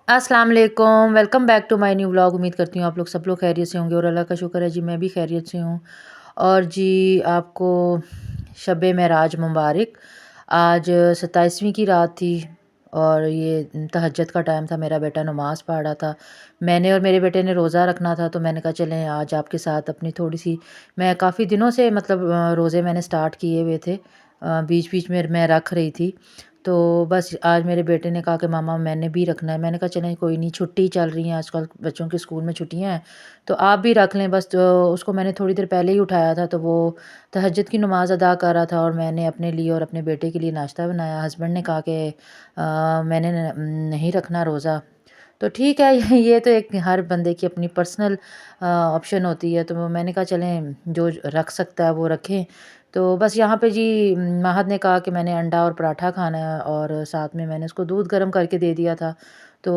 अस्सलाम वालेकुम, welcome back to my new vlog. उम्मीद करती हूँ आप लोग सब लोग खैरियत से होंगे और अल्लाह का शुक्र है जी मैं भी खैरियत से हूँ। और जी आपको शब मेराज मुबारक। आज 27वीं की रात थी और ये तहज्जुद का टाइम था। मेरा बेटा नमाज़ पढ़ रहा था। मैंने और मेरे बेटे ने रोज़ा रखना था, तो मैंने कहा चलें आज आपके साथ अपनी थोड़ी सी, मैं काफ़ी दिनों से मतलब रोज़े मैंने स्टार्ट किए हुए थे, बीच बीच में मैं रख रही थी। तो बस आज मेरे बेटे ने कहा कि मामा मैंने भी रखना है। मैंने कहा चलें कोई नहीं, छुट्टी चल रही है आजकल बच्चों के स्कूल में छुट्टियां हैं, तो आप भी रख लें बस। तो उसको मैंने थोड़ी देर पहले ही उठाया था, तो वो तहज्जुद की नमाज़ अदा कर रहा था और मैंने अपने लिए और अपने बेटे के लिए नाश्ता बनाया। हस्बैंड ने कहा कि मैंने नहीं रखना रोज़ा, तो ठीक है। ये तो एक हर बंदे की अपनी पर्सनल ऑप्शन होती है, तो मैंने कहा चलें जो रख सकता है वो रखें। तो बस यहाँ पे जी महद ने कहा कि मैंने अंडा और पराठा खाना है और साथ में मैंने उसको दूध गर्म करके दे दिया था। तो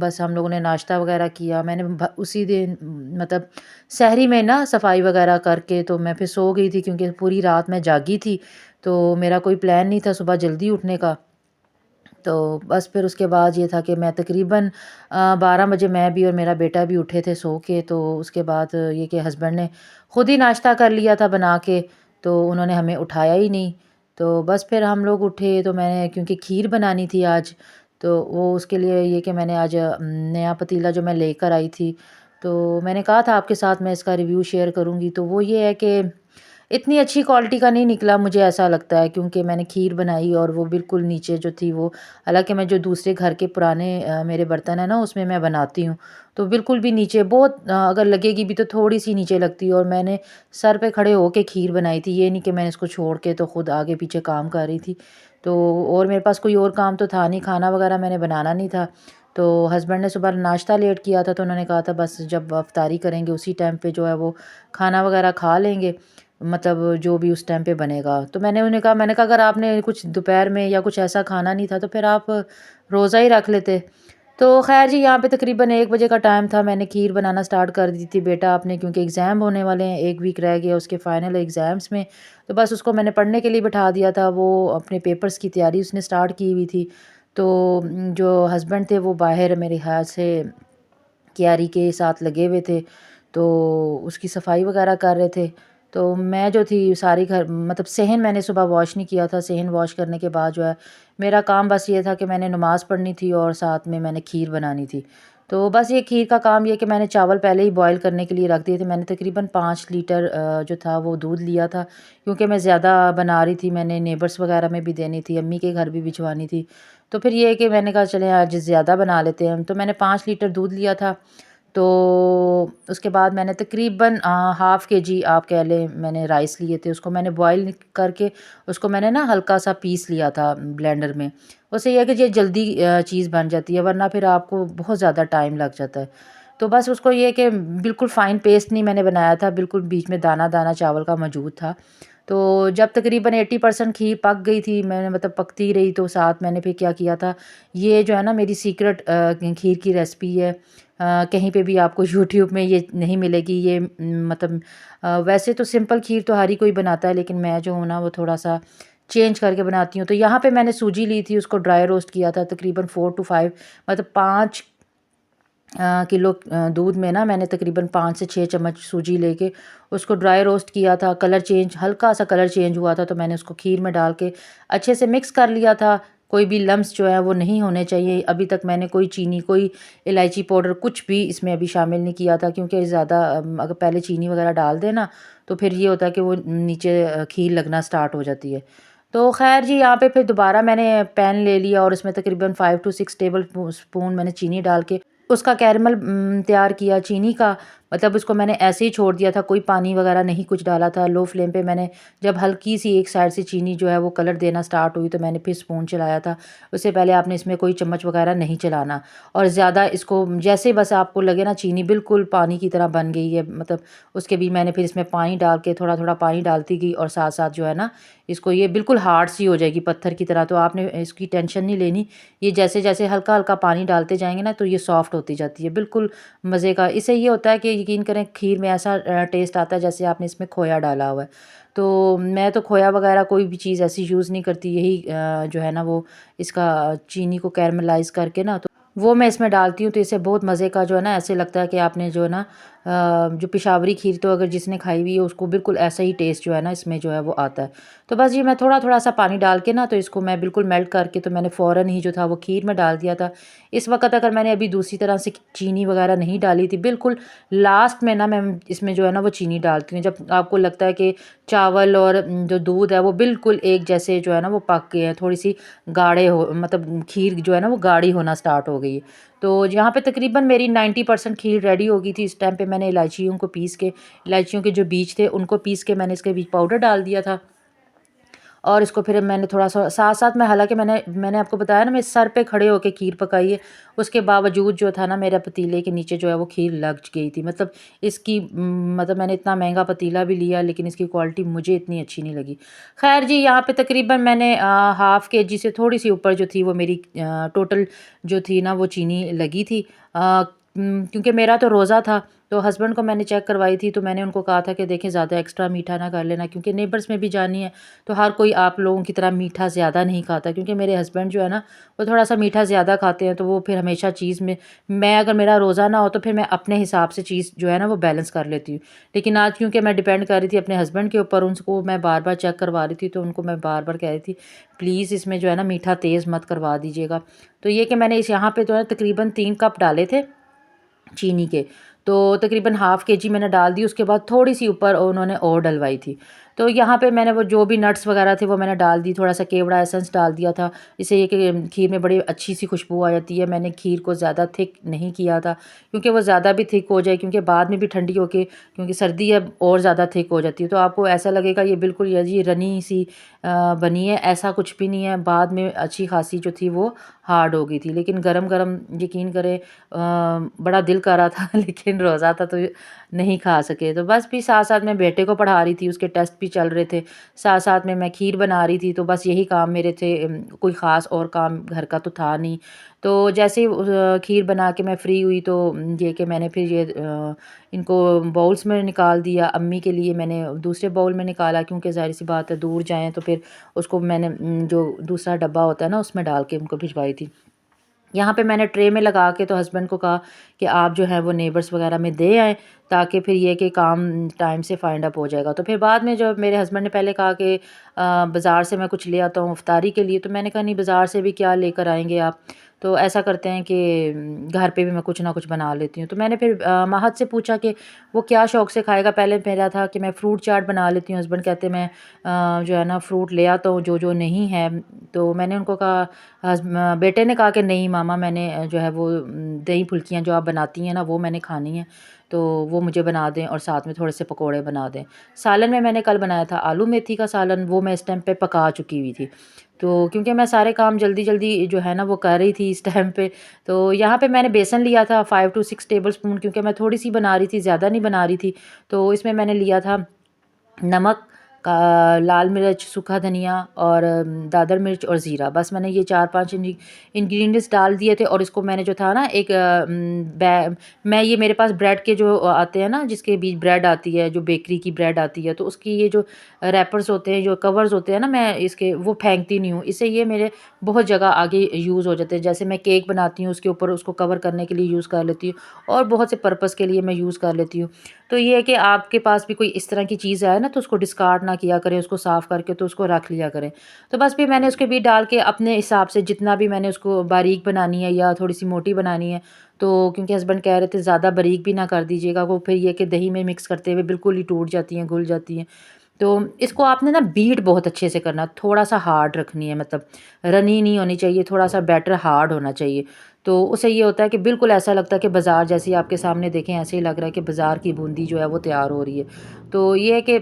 बस हम लोगों ने नाश्ता वगैरह किया। मैंने उसी दिन मतलब सहरी में ना सफाई वगैरह करके तो मैं फिर सो गई थी, क्योंकि पूरी रात मैं जागी थी। तो मेरा कोई प्लान नहीं था सुबह जल्दी उठने का। तो बस फिर उसके बाद ये था कि मैं तकरीबन 12 बजे मैं भी और मेरा बेटा भी उठे थे सो के। तो उसके बाद ये कि हस्बैंड ने ख़ुद ही नाश्ता कर लिया था बना के, तो उन्होंने हमें उठाया ही नहीं। तो बस फिर हम लोग उठे, तो मैंने क्योंकि खीर बनानी थी आज, तो वो उसके लिए ये कि मैंने आज नया पतीला जो मैं लेकर आई थी, तो मैंने कहा था आपके साथ मैं इसका रिव्यू शेयर करूँगी। तो वो ये है कि इतनी अच्छी क्वालिटी का नहीं निकला, मुझे ऐसा लगता है, क्योंकि मैंने खीर बनाई और वो बिल्कुल नीचे जो थी वो, हालांकि मैं जो दूसरे घर के पुराने मेरे बर्तन है ना उसमें मैं बनाती हूँ, तो बिल्कुल भी नीचे बहुत अगर लगेगी भी तो थोड़ी सी नीचे लगती है। और मैंने सर पे खड़े होके खीर बनाई थी, ये नहीं कि मैंने इसको छोड़ के तो खुद आगे पीछे काम कर रही थी। तो और मेरे पास कोई और काम तो था नहीं, खाना वगैरह मैंने बनाना नहीं था। तो हस्बैंड ने सुबह नाश्ता लेट किया था, तो उन्होंने कहा था बस जब अफ्तारी करेंगे उसी टाइम पे जो है वो खाना वगैरह खा लेंगे, मतलब जो भी उस टाइम पे बनेगा। तो मैंने उन्हें कहा, मैंने कहा अगर आपने कुछ दोपहर में या कुछ ऐसा खाना नहीं था तो फिर आप रोज़ा ही रख लेते। तो ख़ैर जी यहाँ पे तकरीबन 1 बजे का टाइम था, मैंने खीर बनाना स्टार्ट कर दी थी। बेटा अपने क्योंकि एग्ज़ाम होने वाले हैं, 1 वीक रह गया उसके फाइनल एग्ज़ाम्स में, तो बस उसको मैंने पढ़ने के लिए बिठा दिया था। वो अपने पेपर्स की तैयारी उसने स्टार्ट की हुई थी। तो जो हस्बैंड थे वो बाहर मेरे ख़्याल से क्यारी के साथ लगे हुए थे, तो उसकी सफाई वगैरह कर रहे थे। तो मैं जो थी सारी घर मतलब सहन मैंने सुबह वॉश नहीं किया था। सहन वॉश करने के बाद जो है मेरा काम बस ये था कि मैंने नमाज़ पढ़नी थी और साथ में मैंने खीर बनानी थी। तो बस ये खीर का काम ये कि मैंने चावल पहले ही बॉईल करने के लिए रख दिए थे। मैंने तकरीबन 5 लीटर जो था वो दूध लिया था, क्योंकि मैं ज़्यादा बना रही थी, मैंने नेबर्स वगैरह में भी देनी थी, अम्मी के घर भी भिजवानी थी। तो फिर ये है कि मैंने कहा चलें आज ज़्यादा बना लेते हैं, तो मैंने 5 लीटर दूध लिया था। तो उसके बाद मैंने तकरीबन हाफ़ केजी आप कह लें मैंने राइस लिए थे, उसको मैंने बॉईल करके उसको मैंने ना हल्का सा पीस लिया था ब्लेंडर में। उससे ये है कि ये जल्दी चीज़ बन जाती है, वरना फिर आपको बहुत ज़्यादा टाइम लग जाता है। तो बस उसको ये है कि बिल्कुल फ़ाइन पेस्ट नहीं मैंने बनाया था, बिल्कुल बीच में दाना-दाना चावल का मौजूद था। तो जब तकरीबन 80% खीर पक गई थी, मैंने मतलब पकती रही, तो साथ मैंने फिर क्या किया था, ये जो है ना मेरी सीक्रेट खीर की रेसिपी है। कहीं पे भी आपको यूट्यूब में ये नहीं मिलेगी। ये मतलब वैसे तो सिंपल खीर तो हर ही कोई बनाता है, लेकिन मैं जो हूँ ना वो थोड़ा-सा चेंज करके बनाती हूँ। तो यहाँ पे मैंने सूजी ली थी, उसको ड्राई रोस्ट किया था तकरीबन 4 टू 5 मतलब 5 किलो दूध में ना मैंने तकरीबन 5 से 6 चम्मच सूजी लेके उसको ड्राई रोस्ट किया था। कलर चेंज हल्का सा कलर चेंज हुआ था, तो मैंने उसको खीर में डाल के अच्छे से मिक्स कर लिया था। कोई भी लम्स जो है वो नहीं होने चाहिए। अभी तक मैंने कोई चीनी, कोई इलायची पाउडर कुछ भी इसमें अभी शामिल नहीं किया था, क्योंकि ज़्यादा अगर पहले चीनी वगैरह डाल देना तो फिर ये होता है कि वो नीचे खीर लगना स्टार्ट हो जाती है। तो ख़ैर जी यहाँ पे फिर दोबारा मैंने पैन ले लिया और उसमें तकरीबन 5 टू 6 टेबल स्पून मैंने चीनी डाल के उसका कैरमल तैयार किया चीनी का। मतलब उसको मैंने ऐसे ही छोड़ दिया था, कोई पानी वगैरह नहीं कुछ डाला था। लो फ्लेम पे मैंने जब हल्की सी एक साइड से चीनी जो है वो कलर देना स्टार्ट हुई, तो मैंने फिर स्पून चलाया था। उससे पहले आपने इसमें कोई चम्मच वगैरह नहीं चलाना। और ज़्यादा इसको जैसे बस आपको लगे ना चीनी बिल्कुल पानी की तरह बन गई है, मतलब उसके भी मैंने फिर इसमें पानी डाल के थोड़ा थोड़ा पानी डालती गई, और साथ साथ जो है ना इसको ये बिल्कुल हार्ड सी हो जाएगी पत्थर की तरह। तो आपने इसकी टेंशन नहीं लेनी। ये जैसे जैसे हल्का हल्का पानी डालते जाएंगे ना तो ये सॉफ्ट होती जाती है, बिल्कुल मज़े का। इससे ये होता है कि यकीन करें खीर में ऐसा टेस्ट आता है जैसे आपने इसमें खोया डाला हुआ है। तो मैं तो खोया वगैरह कोई भी चीज़ ऐसी यूज़ नहीं करती, यही जो है ना वो इसका चीनी को कैरमलाइज़ करके ना, तो वो मैं इसमें डालती हूँ, तो इससे बहुत मज़े का जो है ना, ऐसे लगता है कि आपने जो है ना जो पेशावरी खीर तो अगर जिसने खाई हुई है उसको बिल्कुल ऐसा ही टेस्ट जो है ना इसमें जो है वो आता है। तो बस ये मैं थोड़ा-थोड़ा सा पानी डाल के ना, तो इसको मैं बिल्कुल मेल्ट करके, तो मैंने फ़ौरन ही जो था वो खीर में डाल दिया था। इस वक़्त अगर मैंने अभी दूसरी तरह से चीनी वग़ैरह नहीं डाली थी, बिल्कुल लास्ट में ना मैं इसमें जो है ना वो चीनी डालती हूँ। जब आपको लगता है कि चावल और जो दूध है वो बिल्कुल एक जैसे जो है ना वो पक गए हैं, थोड़ी-सी गाढ़े हो, मतलब खीर जो है ना वो गाढ़ी होना स्टार्ट हो गई है। तो यहाँ पे तकरीबन मेरी 90% खीर रेडी हो गई थी। इस टाइम पे मैंने इलायचियों को पीस के, इलायचियों के जो बीज थे उनको पीस के मैंने इसके बीच पाउडर डाल दिया था। और इसको फिर मैंने थोड़ा-सा साथ-साथ में, हालाँकि मैंने आपको बताया ना मैं सर पे खड़े होके खीर पकाई है, उसके बावजूद जो था ना मेरा पतीले के नीचे जो है वो खीर लग गई थी। मतलब इसकी मतलब मैंने इतना महँगा पतीला भी लिया लेकिन इसकी क्वालिटी मुझे इतनी अच्छी नहीं लगी। ख़ैर जी, यहाँ पे तकरीबन मैंने हाफ़ केजी से थोड़ी-सी ऊपर जो थी वो मेरी टोटल जो थी ना वो चीनी लगी थी। क्योंकि मेरा तो रोज़ा था, तो हस्बैंड को मैंने चेक करवाई थी, तो मैंने उनको कहा था कि देखें ज़्यादा एक्स्ट्रा मीठा ना कर लेना, क्योंकि नेबर्स में भी जानी है, तो हर कोई आप लोगों की तरह मीठा ज़्यादा नहीं खाता। क्योंकि मेरे हस्बैंड जो है ना वो थोड़ा-सा मीठा ज़्यादा खाते हैं, तो वो फिर हमेशा चीज़ में, मैं अगर मेरा रोज़ा ना हो तो फिर मैं अपने हिसाब से चीज़ जो है ना वो बैलेंस कर लेती हूँ। लेकिन आज क्योंकि मैं डिपेंड कर रही थी अपने हस्बैंड के ऊपर, उनको मैं बार-बार चेक करवा रही थी, तो उनको मैं बार-बार कह रही थी प्लीज़ इसमें जो है ना मीठा तेज़ मत करवा दीजिएगा। तो ये कि मैंने इस यहाँ पे जो है तकरीबन 3 कप डाले थे चीनी के। तो तकरीबन हाफ़ केजी मैंने डाल दी, उसके बाद थोड़ी-सी ऊपर उन्होंने और डलवाई थी। तो यहाँ पे मैंने वो जो भी नट्स वग़ैरह थे वो मैंने डाल दी, थोड़ा-सा केवड़ा एसेंस डाल दिया था। इससे ये कि खीर में बड़ी अच्छी-सी खुशबू आ जाती है। मैंने खीर को ज़्यादा थिक नहीं किया था, क्योंकि वो ज़्यादा भी थिक हो जाए, क्योंकि बाद में भी ठंडी होके, क्योंकि सर्दी है और ज़्यादा थिक हो जाती है, तो आपको ऐसा लगेगा ये बिल्कुल ये जी रनी सी बनी है, ऐसा कुछ भी नहीं है। बाद में अच्छी ख़ासी जो थी वो हार्ड हो गई थी। लेकिन गरम-गरम यकीन करें बड़ा दिल कर रहा था लेकिन रोज़ा था तो नहीं खा सके। तो बस फिर साथ-साथ मैं बेटे को पढ़ा रही थी, उसके टेस्ट भी चल रहे थे। साथ-साथ में मैं खीर बना रही थी, तो बस यही काम मेरे थे। कोई ख़ास और काम घर का तो था नहीं। तो जैसे ही खीर बना के मैं फ्री हुई, तो ये कि मैंने फिर ये इनको बाउल्स में निकाल दिया। अम्मी के लिए मैंने दूसरे बाउल में निकाला, क्योंकि ज़ाहिर-सी बात है दूर जाएँ तो फिर उसको मैंने जो दूसरा डब्बा होता है ना उसमें डाल के उनको भिजवाई थी। यहाँ पे मैंने ट्रे में लगा के तो हस्बैंड को कहा कि आप जो है वो नेबर्स वगैरह में दे आएँ, ताकि फिर ये कि काम टाइम से फाइंड अप हो जाएगा। तो फिर बाद में जब मेरे हस्बैंड ने पहले कहा कि बाज़ार से मैं कुछ ले आता हूँ इफ्तारी के लिए, तो मैंने कहा नहीं, बाज़ार से भी क्या लेकर आएँगे आप। तो ऐसा करते हैं कि घर पे भी मैं कुछ ना कुछ बना लेती हूँ। तो मैंने फिर महत से पूछा कि वो क्या शौक़ से खाएगा। पहले मेरा था कि मैं फ्रूट चाट बना लेती हूँ, हस्बैंड कहते मैं जो है ना फ्रूट ले आता हूँ जो नहीं है। तो मैंने उनको कहा, बेटे ने कहा कि नहीं मामा, मैंने जो है वो दही फुल्कियाँ जो आप बनाती हैं ना वो मैंने खानी है, तो वो मुझे बना दें और साथ में थोड़े से पकोड़े बना दें। सालन में मैंने कल बनाया था आलू मेथी का सालन, वो मैं इस टाइम पे पका चुकी हुई थी। तो क्योंकि मैं सारे काम जल्दी-जल्दी जो है ना वो कर रही थी इस टाइम पे, तो यहाँ पे मैंने बेसन लिया था 5 टू 6 टेबलस्पून, क्योंकि मैं थोड़ी-सी बना रही थी, ज़्यादा नहीं बना रही थी। तो इसमें मैंने लिया था नमक, लाल मिर्च, सूखा धनिया और दादर मिर्च और ज़ीरा। बस मैंने ये 4-5 इंग्रीडिएंट्स डाल दिए थे, और इसको मैंने जो था ना एक मैं ये मेरे पास ब्रेड के जो आते हैं ना, जिसके बीच ब्रेड आती है, जो बेकरी की ब्रेड आती है, तो उसकी ये जो रैपर्स होते हैं, जो कवर्स होते हैं ना, मैं इसके वो फेंकती नहीं हूँ। इससे ये मेरे बहुत जगह आगे यूज़ हो जाते हैं। जैसे मैं केक बनाती हूँ उसके ऊपर उसको कवर करने के लिए यूज़ कर लेती हूँ, और बहुत से पर्पज़ के लिए मैं यूज़ कर लेती हूँ। तो ये है कि आपके पास भी कोई इस तरह की चीज़ आए ना, तो उसको डिस्कार्ड ना किया करें, उसको साफ़ करके तो उसको रख लिया करें। तो बस फिर मैंने उसके बीच डाल के अपने हिसाब से जितना भी मैंने उसको बारीक बनानी है या थोड़ी-सी मोटी बनानी है, तो क्योंकि हस्बैंड कह रहे थे ज़्यादा बारीक भी ना कर दीजिएगा, वो फिर ये कि दही में मिक्स करते हुए बिल्कुल ही टूट जाती हैं, घुल जाती हैं। तो इसको आपने ना बीट बहुत अच्छे से करना, थोड़ा-सा हार्ड रखनी है, मतलब रनी नहीं होनी चाहिए, थोड़ा-सा बैटर हार्ड होना चाहिए। तो उससे ये होता है कि बिल्कुल ऐसा लगता है कि बाज़ार जैसी, आपके सामने देखें ऐसे ही लग रहा है कि बाज़ार की बूंदी जो है वो तैयार हो रही है। तो ये है कि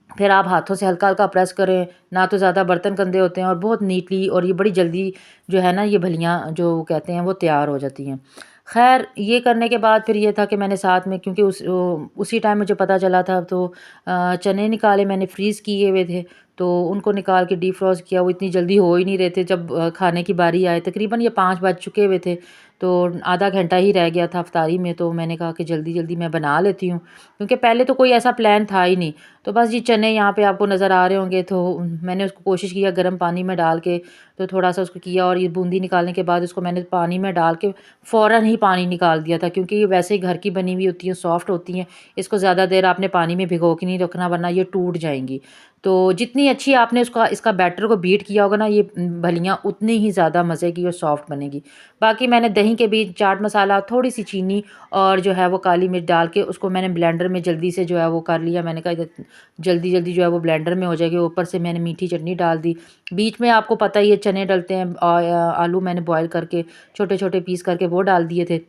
फिर आप हाथों से हल्का-हल्का प्रेस करें, ना तो ज़्यादा बर्तन गंदे होते हैं, और बहुत नीटली, और ये बड़ी जल्दी जो है ना ये भलियाँ जो कहते हैं वो तैयार हो जाती हैं। ख़ैर ये करने के बाद फिर ये था कि मैंने साथ में, क्योंकि उसी टाइम मुझे पता चला था, तो चने निकाले मैंने, फ्रीज़ किए हुए थे, तो उनको निकाल के डीफ्रॉस्ट किया। वो इतनी जल्दी हो ही नहीं रहे थे, जब खाने की बारी आए, तकरीबन ये 5 बज चुके हुए थे। तो आधा घंटा ही रह गया था इफ्तारी में, तो मैंने कहा कि जल्दी-जल्दी मैं बना लेती हूँ, क्योंकि पहले तो कोई ऐसा प्लान था ही नहीं। तो बस ये चने यहाँ पे आपको नज़र आ रहे होंगे, तो मैंने उसको कोशिश किया गर्म पानी में डाल के, तो थोड़ा-सा उसको किया और ये बूंदी निकालने के बाद उसको मैंने पानी में डाल के फ़ौरन ही पानी निकाल दिया था, क्योंकि ये वैसे ही घर की बनी हुई होती हैं, सॉफ्ट होती हैं। इसको ज़्यादा देर आपने पानी में भिगो के नहीं रखना, वरना ये टूट जाएँगी। तो जितनी अच्छी आपने उसका इसका बैटर को बीट किया होगा ना, ये भलियाँ उतनी ही ज़्यादा मज़े की और सॉफ्ट बनेगी। बाकी मैंने दही के बीच चाट मसाला, थोड़ी-सी चीनी और जो है वो काली मिर्च डाल के उसको मैंने ब्लेंडर में जल्दी से जो है वो कर लिया। मैंने कहा जल्दी-जल्दी जो है वो ब्लेंडर में हो जाएगी। ऊपर से मैंने मीठी चटनी डाल दी। बीच में आपको पता ही है चने डलते हैं, आलू मैंने बॉयल करके छोटे-छोटे पीस करके वो डाल दिए थे।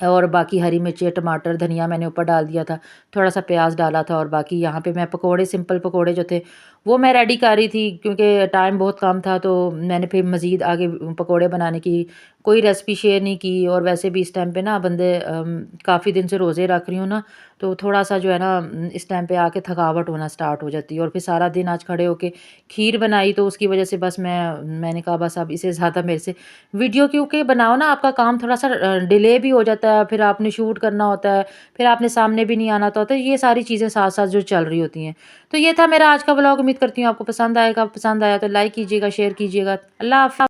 और बाकी हरी मिर्ची, टमाटर, धनिया मैंने ऊपर डाल दिया था। थोड़ा-सा प्याज़ डाला था और बाकी यहाँ पे मैं पकोड़े, सिंपल पकोड़े जो थे, वो मैं रेडी कर रही थी, क्योंकि टाइम बहुत कम था, तो मैंने फिर मज़ीद आगे पकोड़े बनाने की कोई रेसिपी शेयर नहीं की। और वैसे भी इस टाइम पे ना बंदे काफ़ी दिन से रोज़े रख रही हूँ ना, तो थोड़ा-सा जो है ना इस टाइम पे आके थकावट होना स्टार्ट हो जाती है। और फिर सारा दिन आज खड़े होके खीर बनाई, तो उसकी वज़ह से बस मैंने कहा बस अब इससे ज़्यादा मेरे से वीडियो, क्योंकि बनाओ ना आपका काम थोड़ा-सा डिले भी हो जाता है, फिर आपने शूट करना होता है, फिर आपने सामने भी नहीं आना होता है, ये सारी चीज़ें साथ-साथ जो चल रही होती हैं। तो ये था मेरा आज का व्लॉग, उम्मीद करती हूँ आपको पसंद आएगा। पसंद आया तो लाइक कीजिएगा, शेयर कीजिएगा। अल्लाह हाफ़िज़।